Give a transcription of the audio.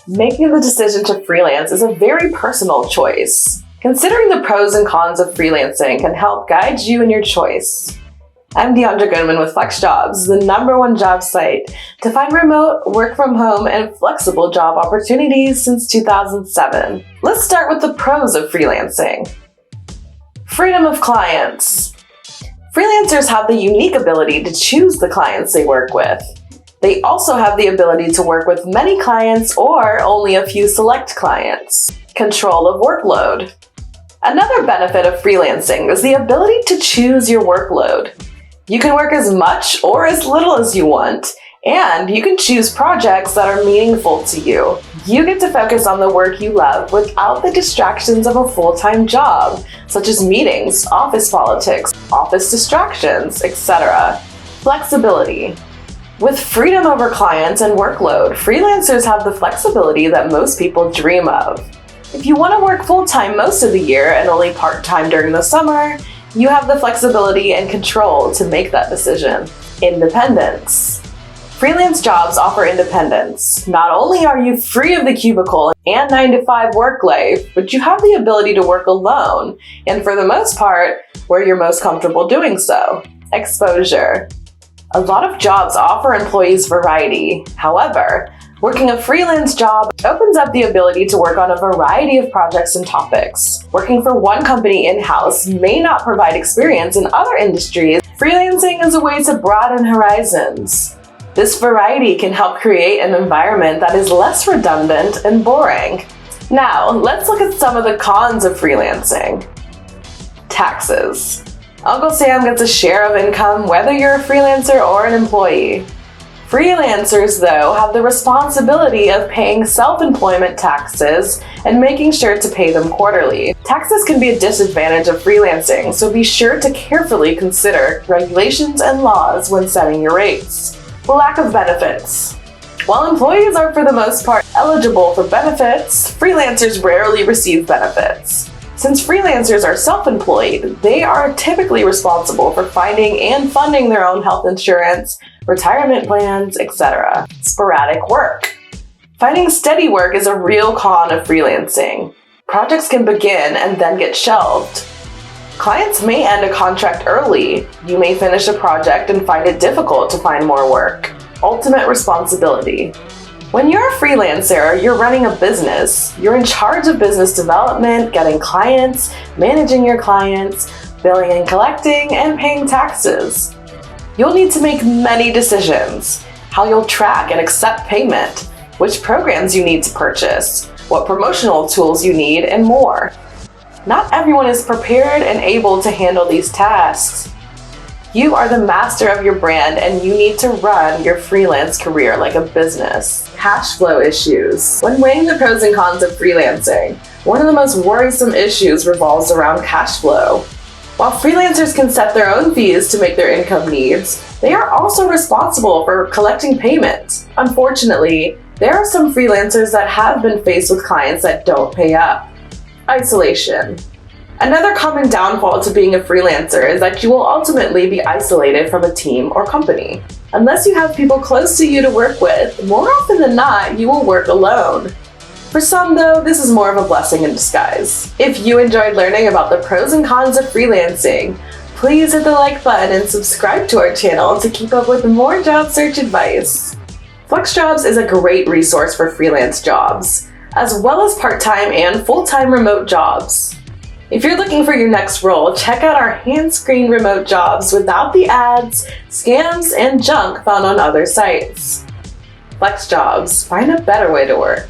Making the decision to freelance is a very personal choice. Considering the pros and cons of freelancing can help guide you in your choice. I'm Deandra Goodman with FlexJobs, the #1 job site to find remote, work from home, and flexible job opportunities since 2007. Let's start with the pros of freelancing. Freedom of clients. Freelancers have the unique ability to choose the clients they work with. They also have the ability to work with many clients or only a few select clients. Control of workload. Another benefit of freelancing is the ability to choose your workload. You can work as much or as little as you want, and you can choose projects that are meaningful to you. You get to focus on the work you love without the distractions of a full-time job, such as meetings, office politics, office distractions, etc. Flexibility. With freedom over clients and workload, freelancers have the flexibility that most people dream of. If you want to work full-time most of the year and only part-time during the summer, you have the flexibility and control to make that decision. Independence. Freelance jobs offer independence. Not only are you free of the cubicle and 9-to-5 work life, but you have the ability to work alone, and for the most part, where you're most comfortable doing so. Exposure. A lot of jobs offer employees variety. However, working a freelance job opens up the ability to work on a variety of projects and topics. Working for one company in-house may not provide experience in other industries. Freelancing is a way to broaden horizons. This variety can help create an environment that is less redundant and boring. Now, let's look at some of the cons of freelancing. Taxes. Uncle Sam gets a share of income whether you're a freelancer or an employee. Freelancers, though, have the responsibility of paying self-employment taxes and making sure to pay them quarterly. Taxes can be a disadvantage of freelancing, so be sure to carefully consider regulations and laws when setting your rates. Lack of benefits. While employees are for the most part eligible for benefits, freelancers rarely receive benefits. Since freelancers are self-employed, they are typically responsible for finding and funding their own health insurance, retirement plans, etc. Sporadic work. Finding steady work is a real con of freelancing. Projects can begin and then get shelved. Clients may end a contract early. You may finish a project and find it difficult to find more work. Ultimate responsibility. When you're a freelancer, you're running a business. You're in charge of business development, getting clients, managing your clients, billing and collecting, and paying taxes. You'll need to make many decisions: how you'll track and accept payment, which programs you need to purchase, what promotional tools you need, and more. Not everyone is prepared and able to handle these tasks. You are the master of your brand, and you need to run your freelance career like a business. Cash flow issues. When weighing the pros and cons of freelancing, one of the most worrisome issues revolves around cash flow. While freelancers can set their own fees to make their income needs, they are also responsible for collecting payment. Unfortunately, there are some freelancers that have been faced with clients that don't pay up. Isolation. Another common downfall to being a freelancer is that you will ultimately be isolated from a team or company. Unless you have people close to you to work with, more often than not, you will work alone. For some, though, this is more of a blessing in disguise. If you enjoyed learning about the pros and cons of freelancing, please hit the like button and subscribe to our channel to keep up with more job search advice. FlexJobs is a great resource for freelance jobs, as well as part-time and full-time remote jobs. If you're looking for your next role, check out our hand-screened remote jobs without the ads, scams, and junk found on other sites. FlexJobs, find a better way to work.